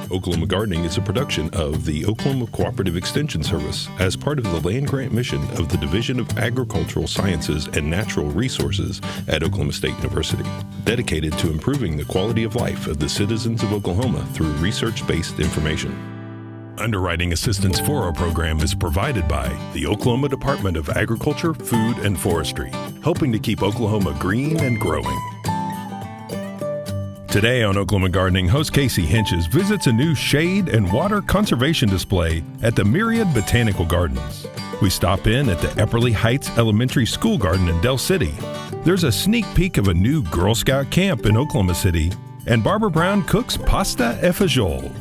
Oklahoma Gardening is a production of the Oklahoma Cooperative Extension Service as part of the land grant mission of the Division of Agricultural Sciences and Natural Resources at Oklahoma State University, dedicated to improving the quality of life of the citizens of Oklahoma through research-based information. Underwriting assistance for our program is provided by the Oklahoma Department of Agriculture, Food, and Forestry, helping to keep Oklahoma green and growing. Today on Oklahoma Gardening, host Casey Hentges visits a new shade and water conservation display at the Myriad Botanical Gardens. We stop in at the Epperly Heights Elementary School garden in Del City. There's a sneak peek of a new Girl Scout camp in Oklahoma City, and Barbara Brown cooks pasta e fagioli.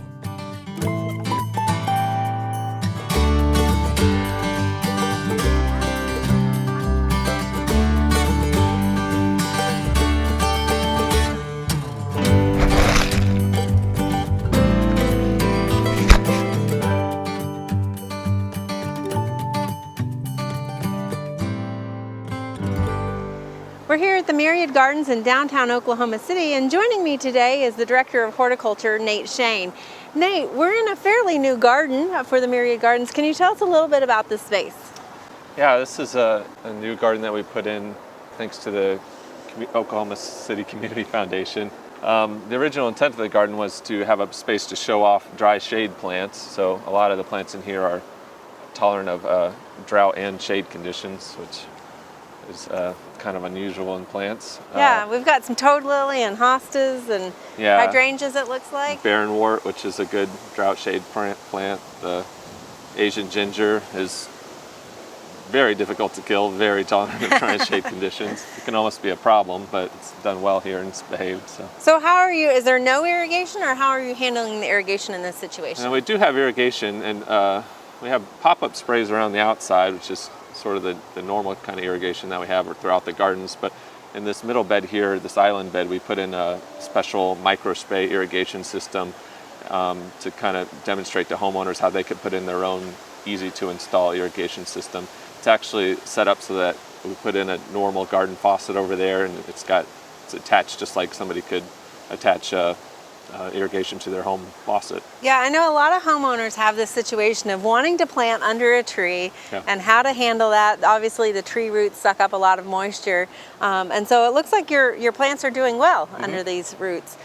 We're here at the Myriad Gardens in downtown Oklahoma City, and joining me today is the Director of Horticulture, Nate Shane. Nate, we're in a fairly new garden for the Myriad Gardens. Can you tell us a little bit about this space? Yeah, this is a new garden that we put in thanks to the Oklahoma City Community Foundation. The original intent of the garden was to have a space to show off dry shade plants, so a lot of the plants in here are tolerant of drought and shade conditions, which is kind of unusual in plants. Yeah, we've got some toad lily and hostas and hydrangeas, it looks like. Barrenwort, which is a good drought shade plant. The Asian ginger is very difficult to kill, very tolerant of dry shade conditions. It can almost be a problem, but it's done well here and it's behaved. So how are you, is there no irrigation, or how are you handling the irrigation in this situation? And we do have irrigation, and we have pop-up sprays around the outside, which is sort of the normal kind of irrigation that we have throughout the gardens. But in this middle bed here, this island bed, we put in a special micro spray irrigation system to kind of demonstrate to homeowners how they could put in their own easy to install irrigation system. It's actually set up so that we put in a normal garden faucet over there, and it's attached just like somebody could attach irrigation to their home faucet. Yeah, I know a lot of homeowners have this situation of wanting to plant under a tree and how to handle that. Obviously the tree roots suck up a lot of moisture, and so it looks like your plants are doing well under these roots.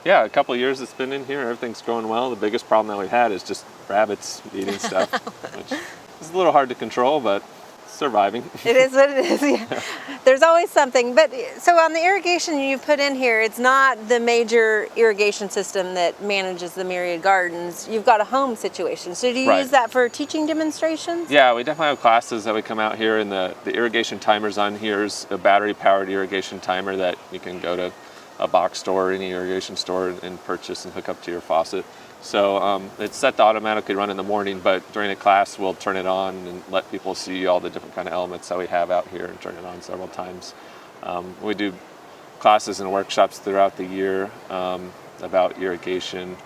Yeah, a couple of years it's been in here, everything's going well. The biggest problem that we've had is just rabbits eating stuff, which is a little hard to control, but surviving. It is what it is, yeah. There's always something. But so on the irrigation you've put in here, it's not the major irrigation system that manages the Myriad Gardens. You've got a home situation. So do you use that for teaching demonstrations? Yeah, we definitely have classes that we come out here, and the irrigation timers on here is a battery-powered irrigation timer that you can go to a box store or any irrigation store and purchase and hook up to your faucet. So it's set to automatically run in the morning, but during a class we'll turn it on and let people see all the different kind of elements that we have out here and turn it on several times. We do classes and workshops throughout the year about irrigation.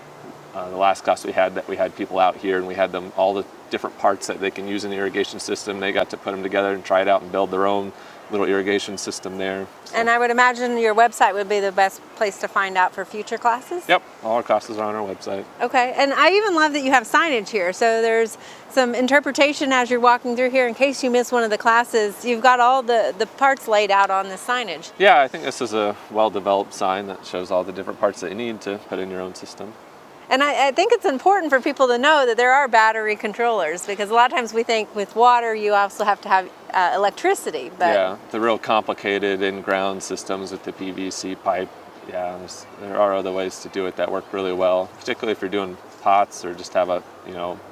The last class we had people out here, and we had them all the different parts that they can use in the irrigation system. They got to put them together and try it out and build their own little irrigation system there. So. And I would imagine your website would be the best place to find out for future classes? Yep, all our classes are on our website. Okay, and I even love that you have signage here. So there's some interpretation as you're walking through here in case you miss one of the classes. You've got all the parts laid out on the signage. Yeah, I think this is a well-developed sign that shows all the different parts that you need to put in your own system. And I think it's important for people to know that there are battery controllers, because a lot of times we think with water you also have to have electricity. But yeah, the real complicated in-ground systems with the PVC pipe, there are other ways to do it that work really well, particularly if you're doing pots or just have a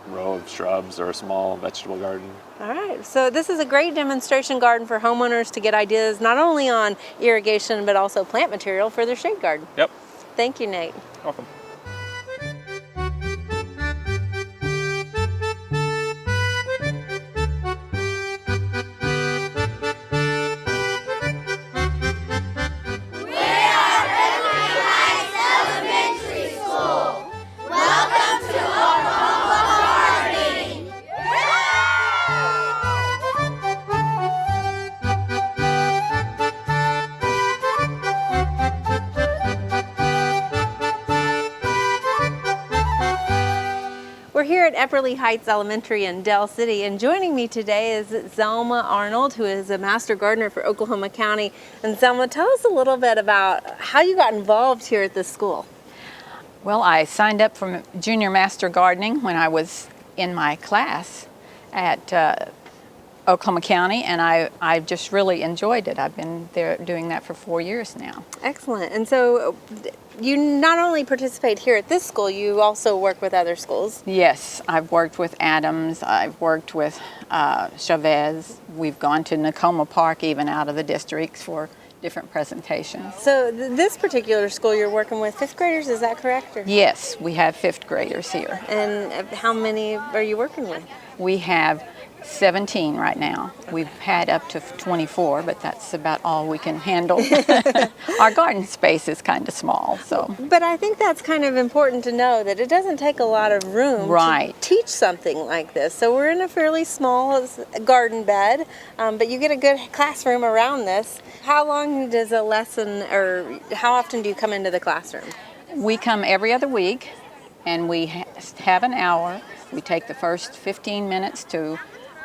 row of shrubs or a small vegetable garden. All right, so this is a great demonstration garden for homeowners to get ideas not only on irrigation but also plant material for their shade garden. Yep. Thank you, Nate. Welcome. at Epperly Heights Elementary in Del City, and joining me today is Zelma Arnold, who is a Master Gardener for Oklahoma County. And Zelma, tell us a little bit about how you got involved here at this school. Well, I signed up for Junior Master Gardening when I was in my class at Oklahoma County, and I just really enjoyed it. I've been there doing that for 4 years now. Excellent. And so you not only participate here at this school, you also work with other schools. Yes, I've worked with Adams, I've worked with Chavez. We've gone to Nakoma Park, even out of the districts, for different presentations. So this particular school you're working with fifth graders, is that correct? Or? Yes, we have fifth graders here. And how many are you working with? We have 17 right now. We've had up to 24, but that's about all we can handle. Our garden space is kind of small, so. But I think that's kind of important to know, that it doesn't take a lot of room to teach something like this. So we're in a fairly small garden bed, but you get a good classroom around this. How long does a lesson, or how often do you come into the classroom? We come every other week, and we have an hour. We take the first 15 minutes to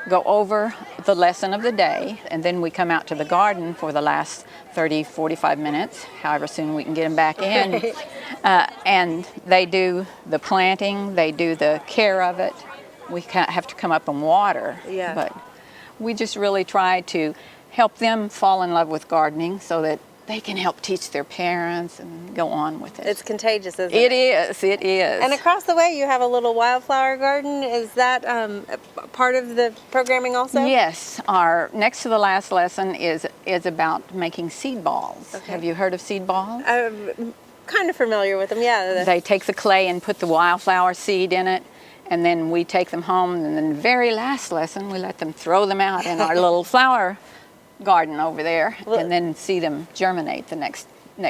go over the lesson of the day, and then we come out to the garden for the last 30, 45 minutes, however soon we can get them back in. And they do the planting, they do the care of it. We have to come up and water, but we just really try to help them fall in love with gardening so that they can help teach their parents and go on with it. It's contagious, isn't it? It is. And across the way you have a little wildflower garden. Is that part of the programming also? Yes. Our next to the last lesson is about making seed balls. Okay. Have you heard of seed balls? I'm kind of familiar with them, yeah. They take the clay and put the wildflower seed in it, and then we take them home, and then the very last lesson we let them throw them out in our little flower garden over there, and then see them germinate the next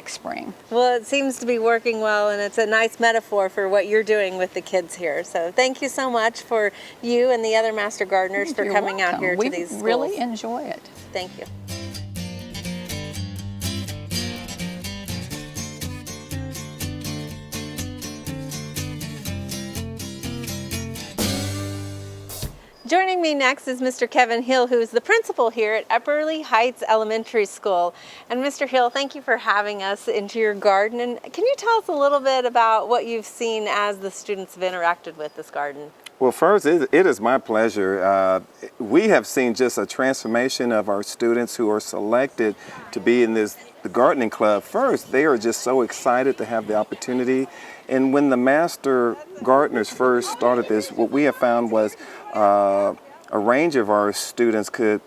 spring. Well, it seems to be working well, and it's a nice metaphor for what you're doing with the kids here. So thank you so much for you and the other Master Gardeners for coming out here to these schools. We really enjoy it. Thank you. Joining me next is Mr. Kevin Hill, who is the principal here at Epperly Heights Elementary School. And Mr. Hill, thank you for having us into your garden. And can you tell us a little bit about what you've seen as the students have interacted with this garden? Well, first, it is my pleasure. We have seen just a transformation of our students who are selected to be in the gardening club. First, they are just so excited to have the opportunity. And when the Master Gardeners first started this, what we have found was a range of our students could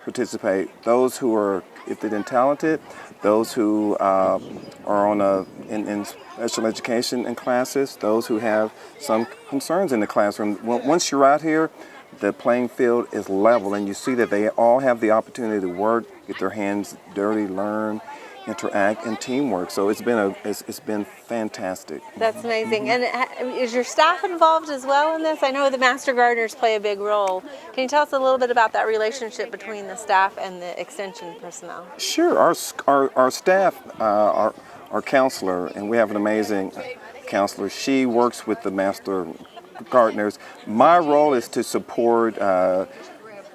participate. Those who are gifted and talented, those who are in special education in classes, those who have some concerns in the classroom. Once you're out here, the playing field is level, and you see that they all have the opportunity to work, get their hands dirty, learn, interact, and teamwork. So it's been fantastic. That's amazing. And is your staff involved as well in this? I know the Master Gardeners play a big role. Can you tell us a little bit about that relationship between the staff and the extension personnel? Sure. Our staff, our counselor, and we have an amazing counselor. She works with the Master Gardeners. My role is to support,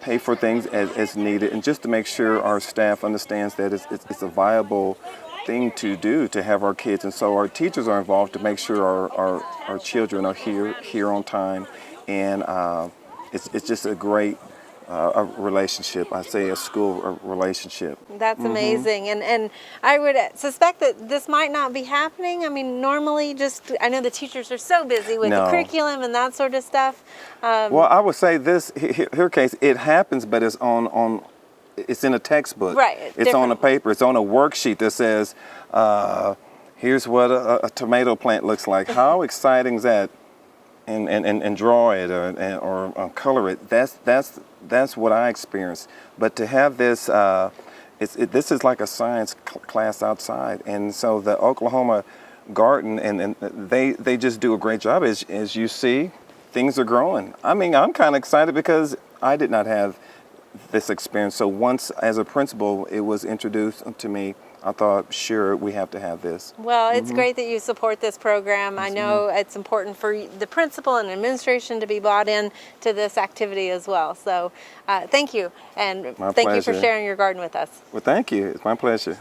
pay for things as needed, and just to make sure our staff understands that it's a viable thing to do to have our kids. And so our teachers are involved to make sure our children are here on time, and it's just a great a relationship. I say a school relationship. That's amazing. And I would suspect that this might not be happening. I mean, normally I know the teachers are so busy with the curriculum and that sort of stuff. Well, I would say this, here case, it happens, but it's it's in a textbook. Right. It's on a paper. It's on a worksheet that says, here's what a tomato plant looks like. How exciting is that? And draw it or color it. That's what I experienced. But to have this, this is like a science class outside, and so the Oklahoma Garden and they just do a great job. As you see, things are growing. I mean, I'm kind of excited because I did not have this experience. So once, as a principal, it was introduced to me. I thought, sure, we have to have this. Well, it's great that you support this program. I know it's important for the principal and administration to be bought in to this activity as well. So thank you, and My thank you for pleasure. sharing your garden with us. Well, thank you. It's my pleasure.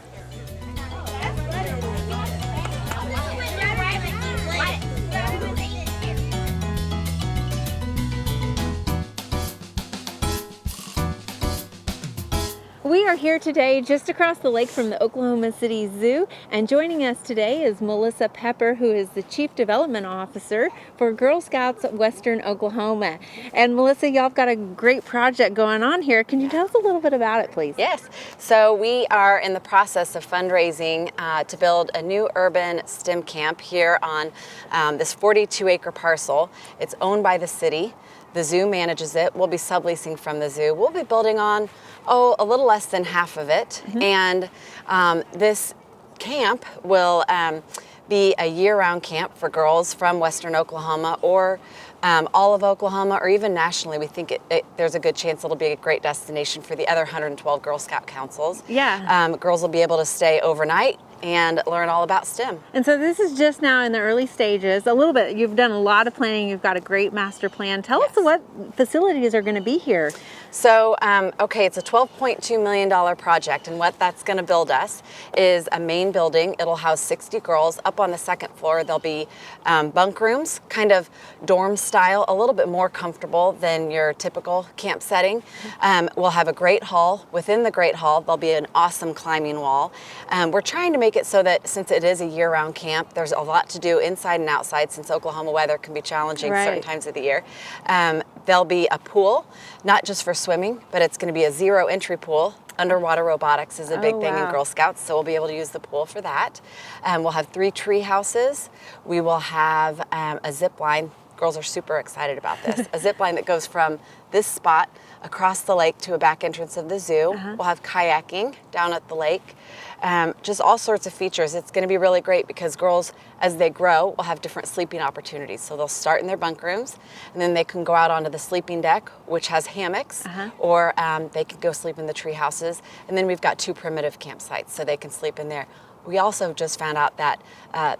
We are here today just across the lake from the Oklahoma City Zoo, and joining us today is Melissa Pepper, who is the Chief Development Officer for Girl Scouts of Western Oklahoma. And Melissa, y'all have got a great project going on here. Can you tell us a little bit about it, please? Yes, so we are in the process of fundraising to build a new urban STEM camp here on this 42-acre parcel. It's owned by the city. The zoo manages it. We'll be subleasing from the zoo. We'll be building on, a little less than half of it. And this camp will be a year-round camp for girls from Western Oklahoma or all of Oklahoma, or even nationally. We think there's a good chance it'll be a great destination for the other 112 Girl Scout councils. Yeah. Girls will be able to stay overnight and learn all about STEM. And so this is just now in the early stages. A little bit, you've done a lot of planning. You've got a great master plan. Tell us what facilities are going to be here. So, it's a $12.2 million project, and what that's going to build us is a main building. It'll house 60 girls. Up on the second floor, there'll be bunk rooms, kind of dorm style, a little bit more comfortable than your typical camp setting. We'll have a great hall. Within the great hall, there'll be an awesome climbing wall. We're trying to make it so that since it is a year-round camp, there's a lot to do inside and outside, since Oklahoma weather can be challenging certain times of the year. There'll be a pool, not just for swimming, but it's going to be a zero entry pool. Underwater robotics is a big thing in Girl Scouts, so we'll be able to use the pool for that. We'll have 3 tree houses. We will have a zip line. Girls are super excited about this. A zip line that goes from this spot across the lake to a back entrance of the zoo. We'll have kayaking down at the lake. Just all sorts of features. It's going to be really great because girls, as they grow, will have different sleeping opportunities. So they'll start in their bunk rooms, and then they can go out onto the sleeping deck, which has hammocks, or they can go sleep in the tree houses. And then we've got 2 primitive campsites, so they can sleep in there. We also just found out that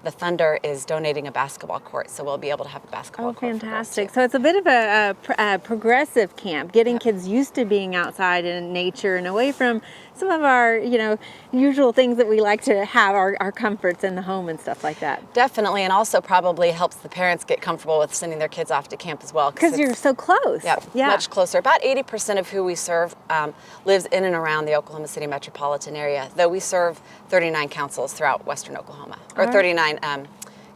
the Thunder is donating a basketball court, so we'll be able to have a basketball court. Oh, fantastic. So it's a bit of a progressive camp, getting kids used to being outside in nature and away from some of our, usual things that we like to have, our comforts in the home and stuff like that. Definitely, and also probably helps the parents get comfortable with sending their kids off to camp as well. Because you're so close. Yeah, much closer. About 80% of who we serve lives in and around the Oklahoma City metropolitan area, though we serve 39 councils throughout Western Oklahoma, or 39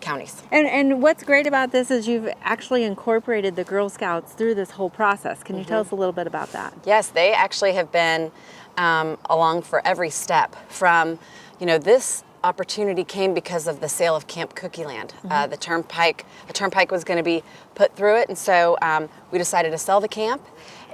counties. And what's great about this is you've actually incorporated the Girl Scouts through this whole process. Can you tell us a little bit about that? Yes, they actually have been along for every step. From, this opportunity came because of the sale of Camp Cookie Land. The turnpike was going to be put through it, and so we decided to sell the camp.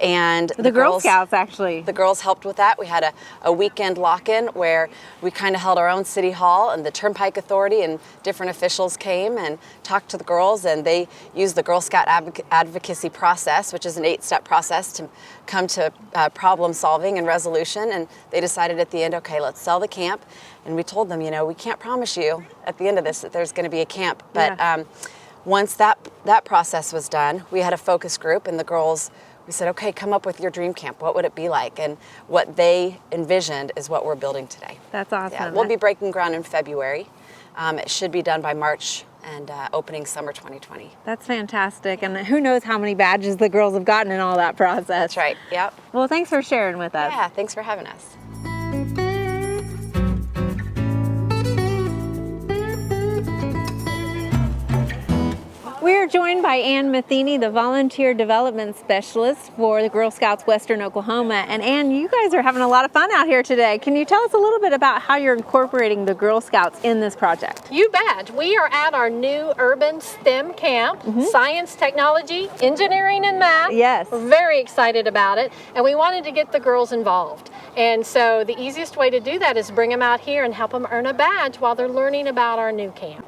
And the Girl Scouts, actually. The girls helped with that. We had a weekend lock-in where we kind of held our own city hall, and the Turnpike Authority and different officials came and talked to the girls, and they used the Girl Scout advocacy process, which is an 8-step process to come to problem solving and resolution. And they decided at the end, okay, let's sell the camp. And we told them, we can't promise you at the end of this that there's going to be a camp. But once that process was done, we had a focus group, and the girls, we said, okay, come up with your dream camp. What would it be like? And what they envisioned is what we're building today. That's awesome. Yeah, we'll be breaking ground in February. It should be done by March and opening summer 2020. That's fantastic. And who knows how many badges the girls have gotten in all that process. That's right, yep. Well, thanks for sharing with us. Yeah, thanks for having us. We are joined by Ann Matheny, the Volunteer Development Specialist for the Girl Scouts Western Oklahoma. And Ann, you guys are having a lot of fun out here today. Can you tell us a little bit about how you're incorporating the Girl Scouts in this project? You bet. We are at our new urban STEM camp, science, technology, engineering, and math. Yes. We're very excited about it, and we wanted to get the girls involved. And so the easiest way to do that is bring them out here and help them earn a badge while they're learning about our new camp.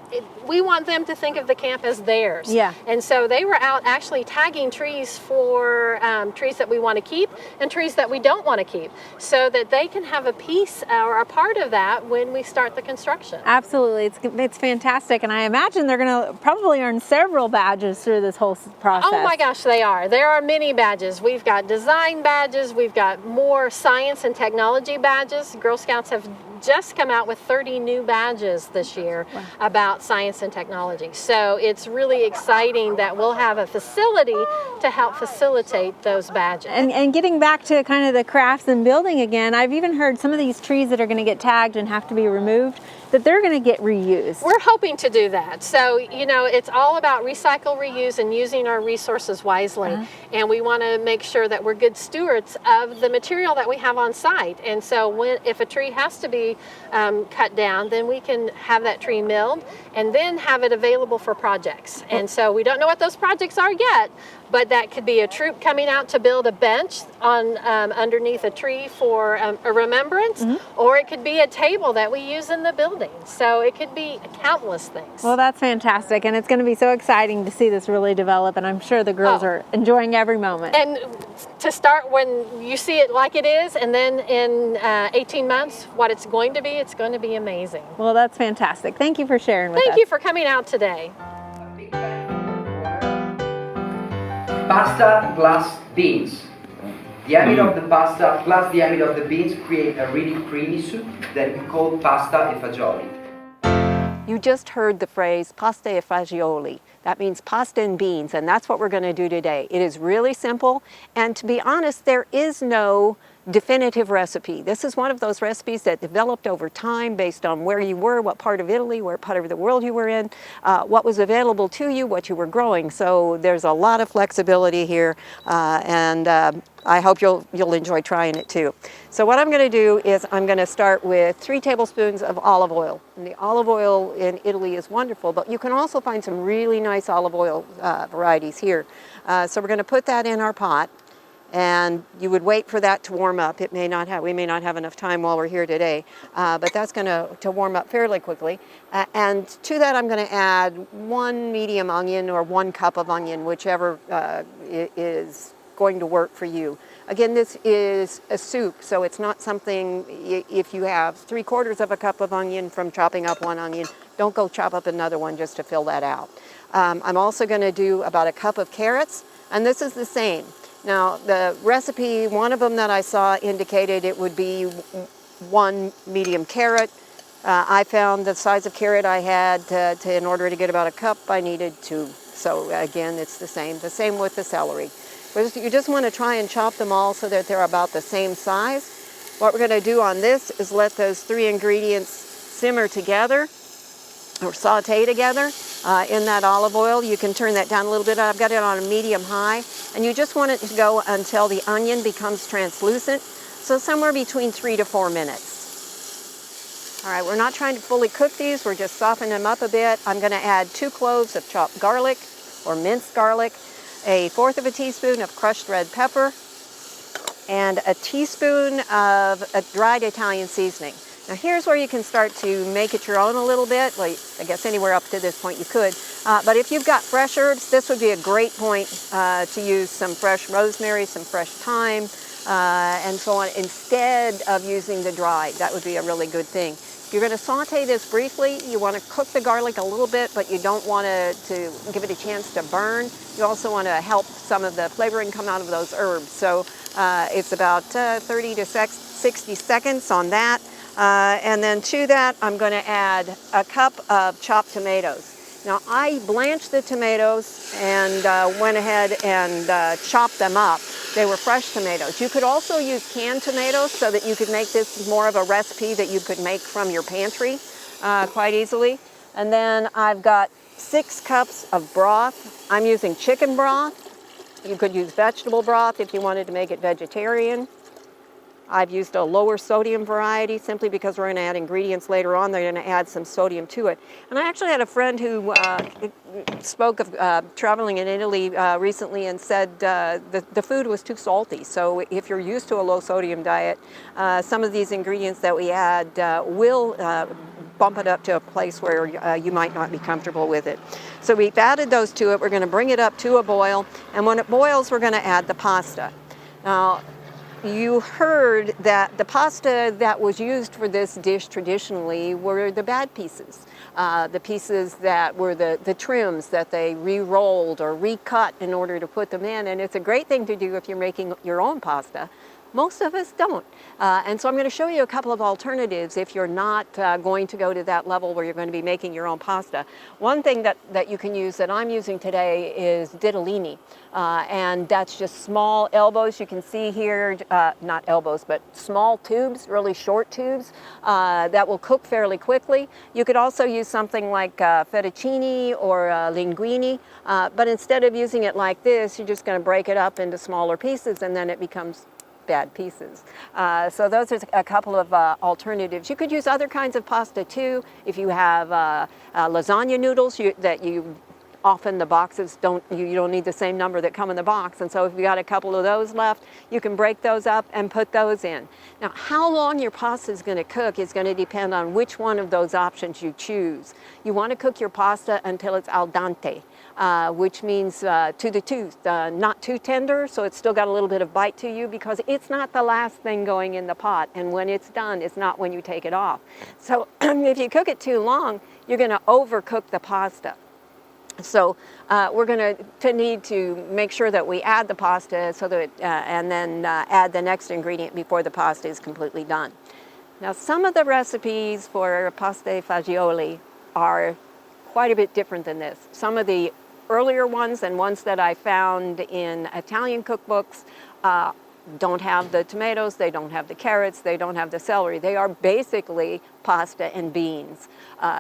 we want them to think of the camp as theirs. Yeah. And so they were out actually tagging trees for trees that we want to keep and trees that we don't want to keep, so that they can have a piece or a part of that when we start the construction. Absolutely, it's fantastic, and I imagine they're going to probably earn several badges through this whole process. Oh my gosh, they are. There are many badges. We've got design badges, we've got more science and technology badges. Girl Scouts have just come out with 30 new badges this year about science and technology. So it's really exciting that we'll have a facility to help facilitate those badges. And getting back to kind of the crafts and building again, I've even heard some of these trees that are going to get tagged and have to be removed, that they're going to get reused. We're hoping to do that. So, you know, it's all about recycle, reuse, and using our resources wisely. And we want to make sure that we're good stewards of the material that we have on site. And so if a tree has to be cut down, then we can have that tree milled and then have it available for projects. And so we don't know what those projects are yet, but that could be a troop coming out to build a bench on underneath a tree for a remembrance, or it could be a table that we use in the building. So it could be countless things. Well, that's fantastic, and it's going to be so exciting to see this really develop, and I'm sure the girls are enjoying every moment. And to start when you see it like it is, and then in 18 months, what it's going to be amazing. Well, that's fantastic. Thank you for sharing with us. Thank you for coming out today. Pasta plus beans. The amide of the pasta plus the amide of the beans create a really creamy soup that we call pasta e fagioli. You just heard the phrase pasta e fagioli. That means pasta and beans, and that's what we're going to do today. It is really simple, and to be honest, there is no definitive recipe. This is one of those recipes that developed over time based on where you were, what part of Italy, what part of the world you were in, what was available to you, what you were growing. So there's a lot of flexibility here, and I hope you'll enjoy trying it too. So what I'm going to do is I'm going to start with 3 tablespoons of olive oil. And the olive oil in Italy is wonderful, but you can also find some really nice olive oil varieties here. So we're going to put that in our pot. And you would wait for that to warm up. We may not have enough time while we're here today, but that's going to warm up fairly quickly. And to that, I'm going to add 1 medium onion or 1 cup of onion, whichever is going to work for you. Again, this is a soup, so it's not something, if you have 3/4 of a cup of onion from chopping up 1 onion, don't go chop up another one just to fill that out. I'm also going to do about a cup of carrots, and this is the same. Now, the recipe, one of them that I saw indicated it would be 1 medium carrot. I found the size of carrot I had, in order to get about a cup, I needed 2. So again, it's the same. The same with the celery. You just want to try and chop them all so that they're about the same size. What we're going to do on this is let those 3 ingredients simmer together or saute together in that olive oil. You can turn that down a little bit. I've got it on a medium high, and you just want it to go until the onion becomes translucent, so somewhere between 3 to 4 minutes. All right, we're not trying to fully cook these, we're just softening them up a bit. I'm going to add 2 cloves of chopped garlic or minced garlic, 1/4 of a teaspoon of crushed red pepper, and a teaspoon of a dried Italian seasoning. Now here's where you can start to make it your own a little bit. Well, I guess anywhere up to this point you could. But if you've got fresh herbs, this would be a great point to use some fresh rosemary, some fresh thyme, and so on, instead of using the dried. That would be a really good thing. If you're going to saute this briefly, you want to cook the garlic a little bit, but you don't want to give it a chance to burn. You also want to help some of the flavoring come out of those herbs. So it's about 30 to 60 seconds on that. And then to that, I'm going to add a cup of chopped tomatoes. Now, I blanched the tomatoes and went ahead and chopped them up. They were fresh tomatoes. You could also use canned tomatoes so that you could make this more of a recipe that you could make from your pantry quite easily. And then I've got 6 cups of broth. I'm using chicken broth. You could use vegetable broth if you wanted to make it vegetarian. I've used a lower sodium variety simply because we're going to add ingredients later on. They're going to add some sodium to it. And I actually had a friend who spoke of traveling in Italy recently and said the food was too salty. So if you're used to a low sodium diet, some of these ingredients that we add will bump it up to a place where you might not be comfortable with it. So we've added those to it. We're going to bring it up to a boil, and when it boils, we're going to add the pasta. Now, you heard that the pasta that was used for this dish traditionally were the bad pieces. The pieces that were the trims that they re-rolled or recut in order to put them in. And it's a great thing to do if you're making your own pasta. Most of us don't. And so I'm going to show you a couple of alternatives if you're not going to go to that level where you're going to be making your own pasta. One thing that you can use that I'm using today is ditalini. And that's just small elbows. You can see here, not elbows, but small tubes, really short tubes that will cook fairly quickly. You could also use something like fettuccine or linguine, but instead of using it like this, you're just going to break it up into smaller pieces, and then it becomes bad pieces. So those are a couple of alternatives. You could use other kinds of pasta too. If you have lasagna noodles that you often the boxes you don't need the same number that come in the box, and so if you got a couple of those left, you can break those up and put those in. Now, how long your pasta is going to cook is going to depend on which one of those options you choose. You want to cook your pasta until it's al dente, which means to the tooth, not too tender, so it's still got a little bit of bite to you, because it's not the last thing going in the pot, and when it's done, it's not when you take it off. So if you cook it too long, you're going to overcook the pasta. So we're going to need to make sure that we add the pasta so that, and then add the next ingredient before the pasta is completely done. Now, some of the recipes for pasta fagioli are quite a bit different than this. Some of the earlier ones and ones that I found in Italian cookbooks don't have the tomatoes, they don't have the carrots, they don't have the celery. They are basically pasta and beans,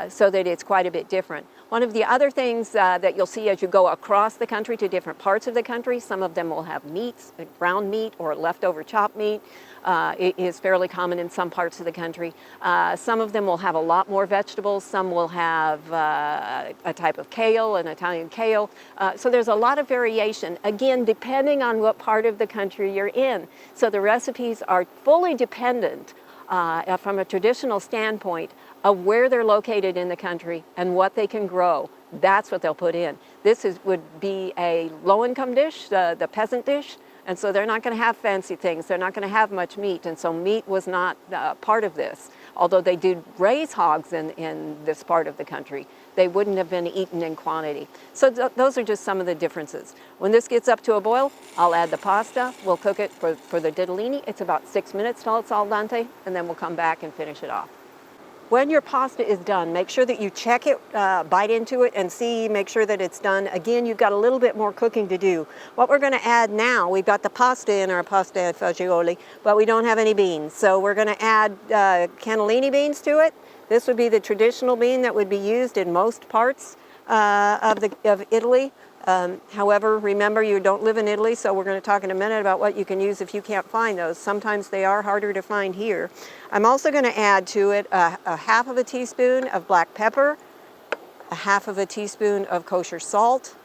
so that it's quite a bit different. One of the other things that you'll see as you go across the country to different parts of the country, some of them will have meats, like ground meat or leftover chopped meat. It is fairly common in some parts of the country. Some of them will have a lot more vegetables. Some will have a type of kale, an Italian kale. So there's a lot of variation, again, depending on what part of the country you're in. So the recipes are fully dependent from a traditional standpoint of where they're located in the country and what they can grow. That's what they'll put in. This would be a low-income dish, the peasant dish, and so they're not going to have fancy things. They're not going to have much meat, and so meat was not part of this. Although they did raise hogs in this part of the country, they wouldn't have been eaten in quantity. So those are just some of the differences. When this gets up to a boil, I'll add the pasta. We'll cook it for the ditalini. It's about 6 minutes till it's al dente, and then we'll come back and finish it off. When your pasta is done, make sure that you check it, bite into it, and make sure that it's done. Again, you've got a little bit more cooking to do. What we're going to add now, we've got the pasta in our pasta fagioli, but we don't have any beans. So we're going to add cannellini beans to it. This would be the traditional bean that would be used in most parts of Italy. However, remember, you don't live in Italy, so we're going to talk in a minute about what you can use if you can't find those. Sometimes they are harder to find here. I'm also going to add to it a half of a teaspoon of black pepper, a half of a teaspoon of kosher salt,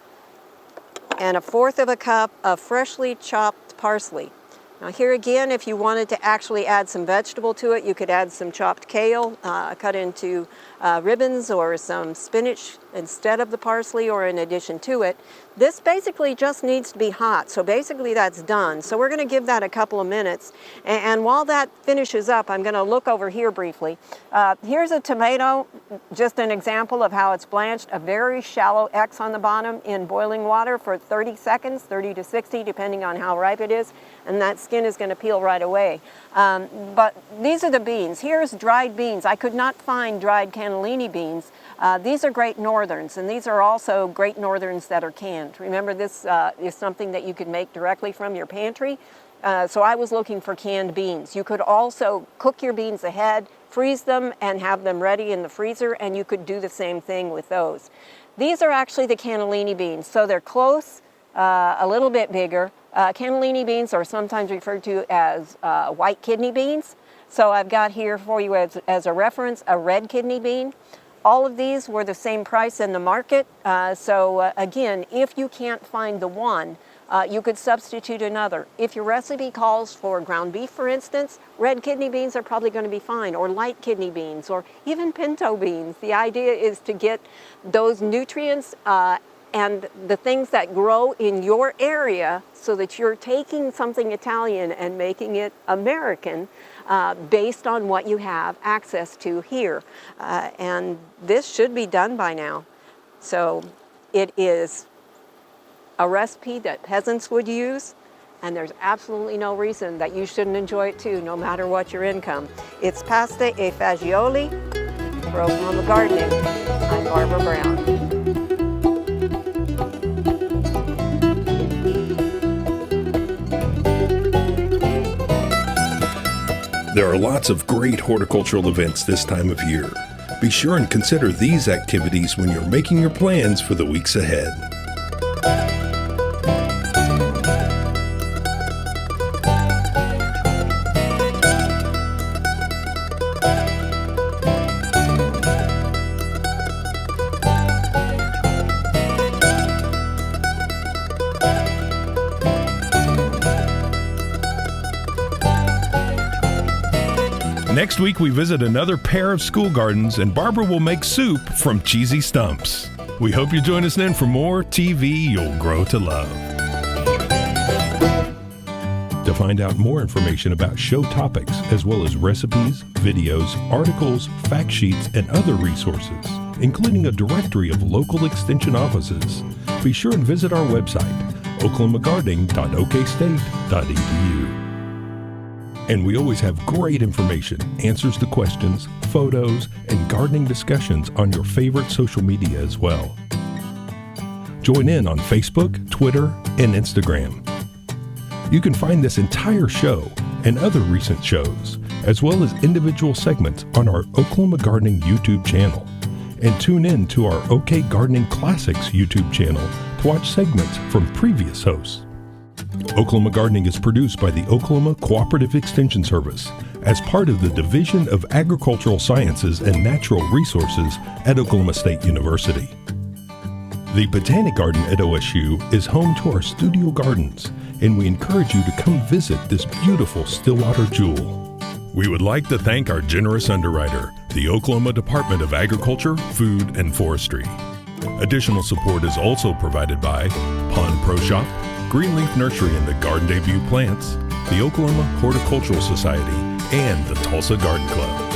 and a fourth of a cup of freshly chopped parsley. Now here again, if you wanted to actually add some vegetable to it, you could add some chopped kale cut into ribbons, or some spinach instead of the parsley or in addition to it. This basically just needs to be hot, so basically that's done. So we're going to give that a couple of minutes, and while that finishes up, I'm going to look over here briefly. Here's a tomato, just an example of how it's blanched, a very shallow X on the bottom in boiling water for 30 seconds, 30 to 60, depending on how ripe it is, and that skin is going to peel right away. But these are the beans. Here's dried beans. I could not find dried cannellini beans. These are Great Northerns, and these are also Great Northerns that are canned. Remember, this is something that you could make directly from your pantry. So I was looking for canned beans. You could also cook your beans ahead, freeze them, and have them ready in the freezer, and you could do the same thing with those. These are actually the cannellini beans, so they're close, a little bit bigger. Cannellini beans are sometimes referred to as white kidney beans. So I've got here for you as a reference a red kidney bean. All of these were the same price in the market. So again, if you can't find the one, You could substitute another. If your recipe calls for ground beef, for instance, red kidney beans are probably going to be fine, or light kidney beans, or even pinto beans. The idea is to get those nutrients and the things that grow in your area so that you're taking something Italian and making it American based on what you have access to here. And this should be done by now. So it is a recipe that peasants would use, and there's absolutely no reason that you shouldn't enjoy it too, no matter what your income. It's pasta e fagioli for Oklahoma Gardening. I'm Barbara Brown. There are lots of great horticultural events this time of year. Be sure and consider these activities when you're making your plans for the weeks ahead. Next week, we visit another pair of school gardens, and Barbara will make soup from cheesy stumps. We hope you join us then for more TV you'll grow to love. To find out more information about show topics, as well as recipes, videos, articles, fact sheets, and other resources, including a directory of local extension offices, be sure and visit our website, oklahomagardening.okstate.edu. And we always have great information, answers to questions, photos, and gardening discussions on your favorite social media as well. Join in on Facebook, Twitter, and Instagram. You can find this entire show and other recent shows, as well as individual segments on our Oklahoma Gardening YouTube channel. And tune in to our OK Gardening Classics YouTube channel to watch segments from previous hosts. Oklahoma Gardening is produced by the Oklahoma Cooperative Extension Service as part of the Division of Agricultural Sciences and Natural Resources at Oklahoma State University. The Botanic Garden at OSU is home to our studio gardens, and we encourage you to come visit this beautiful Stillwater jewel. We would like to thank our generous underwriter, the Oklahoma Department of Agriculture, Food, and Forestry. Additional support is also provided by Pond Pro Shop, Greenleaf Nursery and the Garden Debut Plants, the Oklahoma Horticultural Society, and the Tulsa Garden Club.